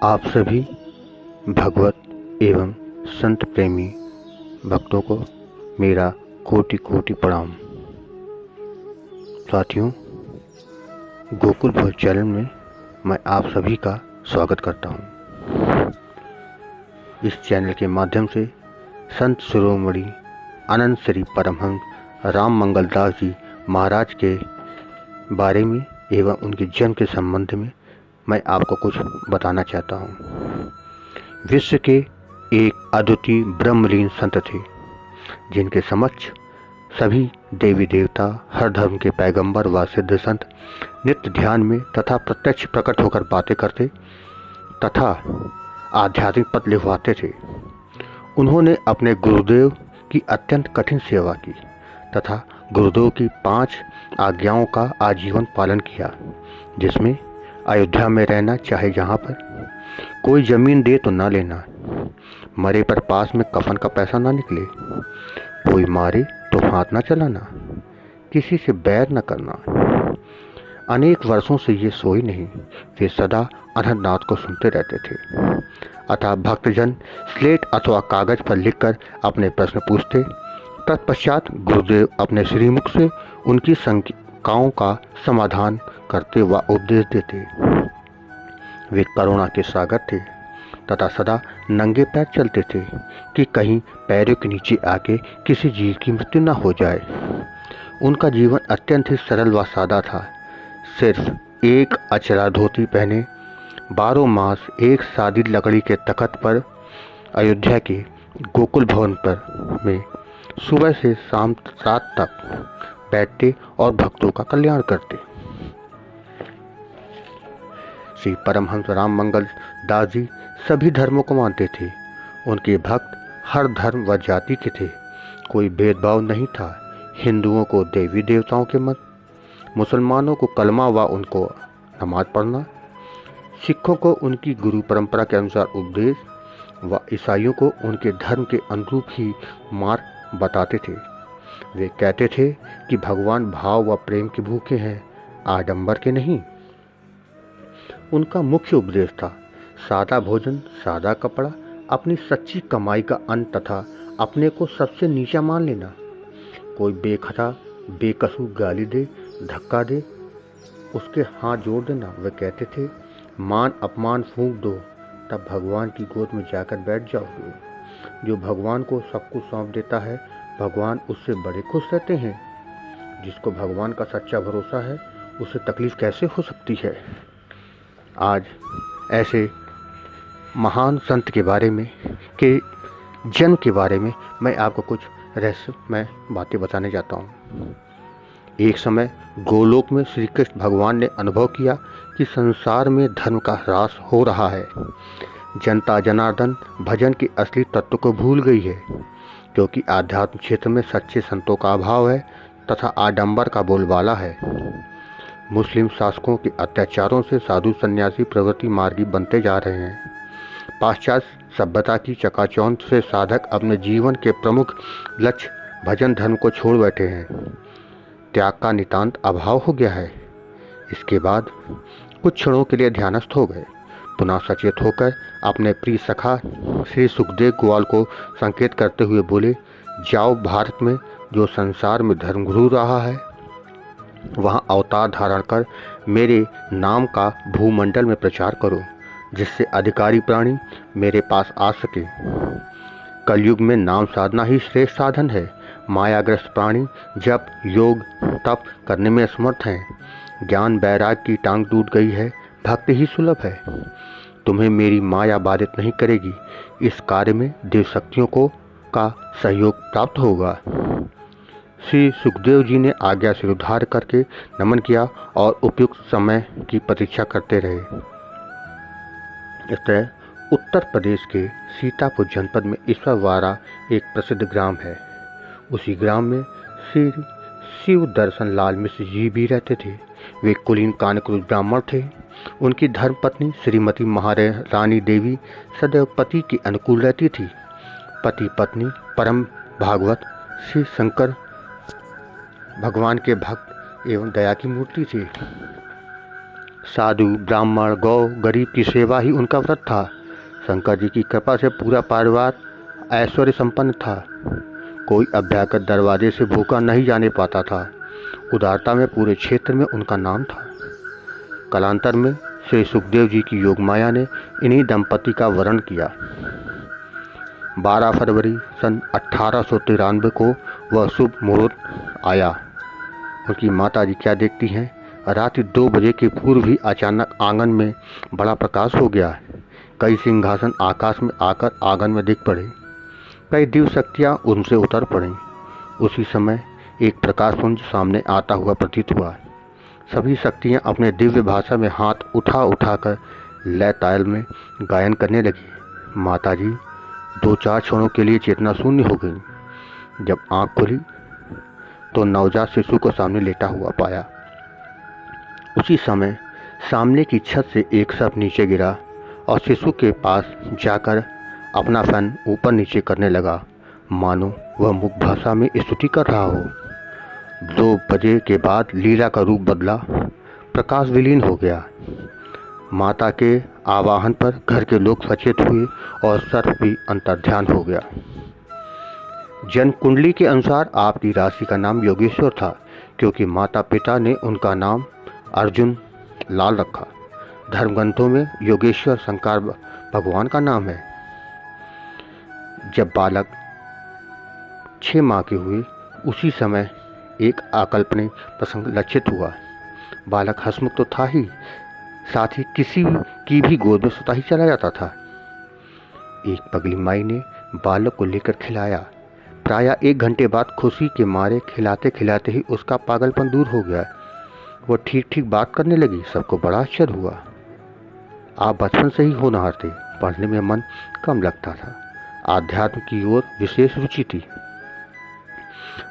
आप सभी भगवत एवं संत प्रेमी भक्तों को मेरा कोटि कोटि प्रणाम। साथियों, गोकुल भोज चैनल में मैं आप सभी का स्वागत करता हूं। इस चैनल के माध्यम से संत शिरोमणि अनंत श्री परमहंस राम मंगल दास जी महाराज के बारे में एवं उनके जन्म के संबंध में मैं आपको कुछ बताना चाहता हूँ। विश्व के एक अद्वितीय ब्रह्मलीन संत थे, जिनके समक्ष सभी देवी देवता, हर धर्म के पैगंबर व सिद्ध संत नित्य ध्यान में तथा प्रत्यक्ष प्रकट होकर बातें करते तथा आध्यात्मिक पद लिखवाते थे। उन्होंने अपने गुरुदेव की अत्यंत कठिन सेवा की तथा गुरुदेव की 5 आज्ञाओं का आजीवन पालन किया, जिसमें अयोध्या में रहना, चाहे जहाँ पर कोई जमीन दे तो ना लेना, मरे पर पास में कफन का पैसा ना निकले, कोई मारे तो हाथ ना चलाना, किसी से बैर न करना। अनेक वर्षों से ये सोए नहीं, वे सदा अनंतनाथ को सुनते रहते थे। अतः भक्तजन स्लेट अथवा कागज पर लिखकर अपने प्रश्न पूछते, तत्पश्चात गुरुदेव अपने श्रीमुख से उनकी शंकाओं का समाधान करते व उपदेश देते। वे करुणा के सागर थे तथा सदा नंगे पैर चलते थे कि कहीं पैरों के नीचे आके किसी जीव की मृत्यु न हो जाए। उनका जीवन अत्यंत ही सरल व सादा था। सिर्फ एक अचरा धोती पहने 12 मास एक सादी लकड़ी के तख्त पर अयोध्या के गोकुल भवन पर में सुबह से शाम 7 तक बैठते और भक्तों का कल्याण करते। श्री परमहंस राम मंगल दास जी सभी धर्मों को मानते थे। उनके भक्त हर धर्म व जाति के थे, कोई भेदभाव नहीं था। हिंदुओं को देवी देवताओं के मत, मुसलमानों को कलमा व उनको नमाज पढ़ना, सिखों को उनकी गुरु परंपरा के अनुसार उपदेश व ईसाइयों को उनके धर्म के अनुरूप ही मार्ग बताते थे। वे कहते थे कि भगवान भाव व प्रेम के भूखे हैं, आडंबर के नहीं। उनका मुख्य उपदेश था सादा भोजन, सादा कपड़ा, अपनी सच्ची कमाई का अन्न तथा अपने को सबसे नीचा मान लेना। कोई बेखता बेकसूर गाली दे, धक्का दे, उसके हाथ जोड़ देना। वे कहते थे, मान अपमान फूंक दो, तब भगवान की गोद में जाकर बैठ जाओगे। जो भगवान को सब कुछ सौंप देता है, भगवान उससे बड़े खुश रहते हैं। जिसको भगवान का सच्चा भरोसा है, उसे तकलीफ कैसे हो सकती है। आज ऐसे महान संत के बारे में, के जन्म के बारे में मैं आपको कुछ रहस्यमय बातें बताने जाता हूँ। एक समय गोलोक में श्री कृष्ण भगवान ने अनुभव किया कि संसार में धर्म का ह्रास हो रहा है। जनता जनार्दन भजन के असली तत्व को भूल गई है, क्योंकि आध्यात्म क्षेत्र में सच्चे संतों का अभाव है तथा आडंबर का बोलबाला है। मुस्लिम शासकों के अत्याचारों से साधु सन्यासी प्रवृत्ति मार्गी बनते जा रहे हैं। पाश्चात्य सभ्यता की चकाचौंध से साधक अपने जीवन के प्रमुख लक्ष्य भजन धर्म को छोड़ बैठे हैं। त्याग का नितांत अभाव हो गया है। इसके बाद कुछ क्षणों के लिए ध्यानस्थ हो गए, पुनः सचेत होकर अपने प्रिय सखा श्री सुखदेव ग्वाल को संकेत करते हुए बोले, जाओ भारत में जो संसार में धर्म घूर रहा है, वहाँ अवतार धारण कर मेरे नाम का भूमंडल में प्रचार करो, जिससे अधिकारी प्राणी मेरे पास आ सके। कलयुग में नाम साधना ही श्रेष्ठ साधन है। मायाग्रस्त प्राणी जब योग तप करने में असमर्थ हैं। ज्ञान वैराग की टांग टूट गई है, भक्ति ही सुलभ है। तुम्हें मेरी माया बाधित नहीं करेगी। इस कार्य में देव शक्तियों को का सहयोग प्राप्त होगा। श्री सुखदेव जी ने आज्ञा से उद्धार करके नमन किया और उपयुक्त समय की प्रतीक्षा करते रहे। इस तरह उत्तर प्रदेश के सीतापुर जनपद में ईश्वरवाड़ा एक प्रसिद्ध ग्राम है। उसी ग्राम में श्री शिव दर्शन लाल मिश्र जी भी रहते थे। वे कुलीन कानकृत ब्राह्मण थे। उनकी धर्मपत्नी श्रीमती महारानी देवी सदैव पति के अनुकूल रहती थी। पति पत्नी परम भागवत श्री शंकर भगवान के भक्त एवं दया की मूर्ति थी। साधु, ब्राह्मण, गौ, गरीब की सेवा ही उनका व्रत था। शंकर जी की कृपा से पूरा परिवार ऐश्वर्य संपन्न था। कोई अभ्यागत दरवाजे से भूखा नहीं जाने पाता था। उदारता में पूरे क्षेत्र में उनका नाम था। कालांतर में श्री सुखदेव जी की योगमाया ने इन्हीं दंपति का वरण किया। 12 फरवरी सन 1893 को वह शुभ मुहूर्त आया। उनकी माता जी क्या देखती हैं, रात्रि 2 बजे के पूर्व ही अचानक आंगन में बड़ा प्रकाश हो गया। कई सिंहासन आकाश में आकर आंगन में दिख पड़े। कई दिव्य शक्तियाँ उनसे उतर पड़ीं। उसी समय एक प्रकाशपुंज सामने आता हुआ प्रतीत हुआ। सभी शक्तियाँ अपने दिव्य भाषा में हाथ उठा उठाकर लय ताल में गायन करने लगी। माताजी 2-4 क्षणों के लिए चेतना शून्य हो गई। जब आंख खुली तो नवजात शिशु को सामने लेटा हुआ पाया। उसी समय सामने की छत से एक सर्प नीचे गिरा और शिशु के पास जाकर अपना फन ऊपर नीचे करने लगा, मानो वह मुख भाषा में स्तुति कर रहा हो। 2 बजे के बाद लीला का रूप बदला, प्रकाश विलीन हो गया। माता के आवाहन पर घर के लोग सचेत हुए और सर्प भी अंतर्ध्यान हो गया। जन्म कुंडली के अनुसार आपकी राशि का नाम योगेश्वर था, क्योंकि माता पिता ने उनका नाम अर्जुन लाल रखा। धर्मग्रंथों में योगेश्वर शंकर भगवान का नाम है। जब बालक 6 माह के हुए, उसी समय एक अकल्पनीय प्रसंग लक्षित हुआ। बालक हंसमुख तो था ही, साथ ही किसी की भी गोद में सोता ही चला जाता था। एक पगली माई ने बालक को लेकर खिलाया। प्रायः 1 घंटे बाद खुशी के मारे खिलाते खिलाते ही उसका पागलपन दूर हो गया। वो ठीक ठीक बात करने लगी। सबको बड़ा आश्चर्य हुआ। आप बचपन से ही होनहार थे। पढ़ने में मन कम लगता था। आध्यात्म की ओर विशेष रुचि थी।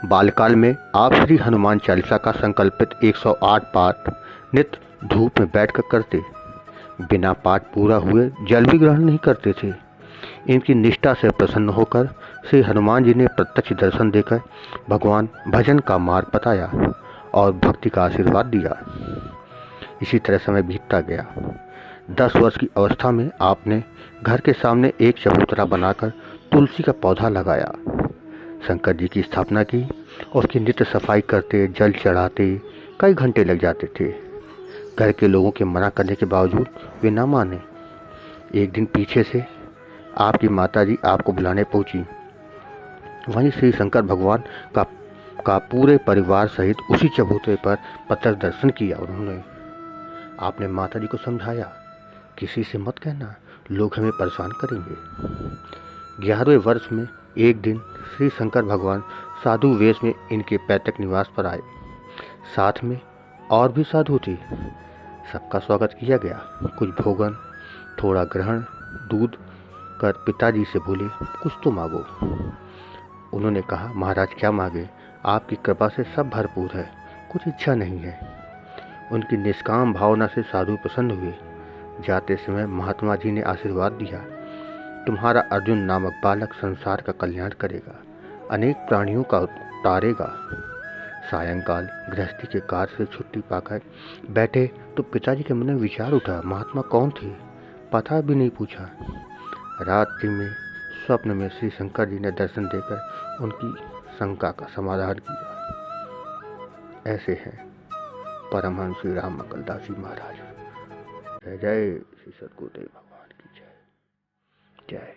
बालकाल में आप श्री हनुमान चालीसा का संकल्पित 108 पाठ नित्य धूप में बैठकर करते। बिना पाठ पूरा हुए जल भी ग्रहण नहीं करते थे। इनकी निष्ठा से प्रसन्न होकर श्री हनुमान जी ने प्रत्यक्ष दर्शन देकर भगवान भजन का मार्ग बताया और भक्ति का आशीर्वाद दिया। इसी तरह समय बीतता गया। 10 वर्ष की अवस्था में आपने घर के सामने एक चबूतरा बनाकर तुलसी का पौधा लगाया। शंकर जी की स्थापना की और उसकी नित्य सफाई करते, जल चढ़ाते कई घंटे लग जाते थे। घर के लोगों के मना करने के बावजूद वे न माने। एक दिन पीछे से आपकी माताजी आपको बुलाने पहुंची। वहीं श्री शंकर भगवान का पूरे परिवार सहित उसी चबूतरे पर प्रत्यक्ष दर्शन किया। उन्होंने आपने माताजी को समझाया, किसी से मत कहना, लोग हमें परेशान करेंगे। 11वें वर्ष में एक दिन श्री शंकर भगवान साधु वेश में इनके पैतृक निवास पर आए। साथ में और भी साधु थे। सबका स्वागत किया गया। कुछ भोजन, थोड़ा ग्रहण, दूध कर पिताजी से बोले, कुछ तो मांगो। उन्होंने कहा, महाराज क्या मांगे, आपकी कृपा से सब भरपूर है, कुछ इच्छा नहीं है। उनकी निष्काम भावना से साधु प्रसन्न हुए। जाते समय महात्मा जी ने आशीर्वाद दिया, तुम्हारा अर्जुन नामक बालक संसार का कल्याण करेगा, अनेक प्राणियों का उतारेगा। सायंकाल गृहस्थी के कार्य से छुट्टी पाकर बैठे तो पिताजी के मन में विचार उठा, महात्मा कौन थे, पता भी नहीं पूछा। रात्रि में स्वप्न में श्री शंकर जी ने दर्शन देकर उनकी शंका का समाधान किया। ऐसे हैं परमहंस श्री राम मंगलदास जी महाराज। जय जय श्री सद्गुरुदेव भगवान की जय जय।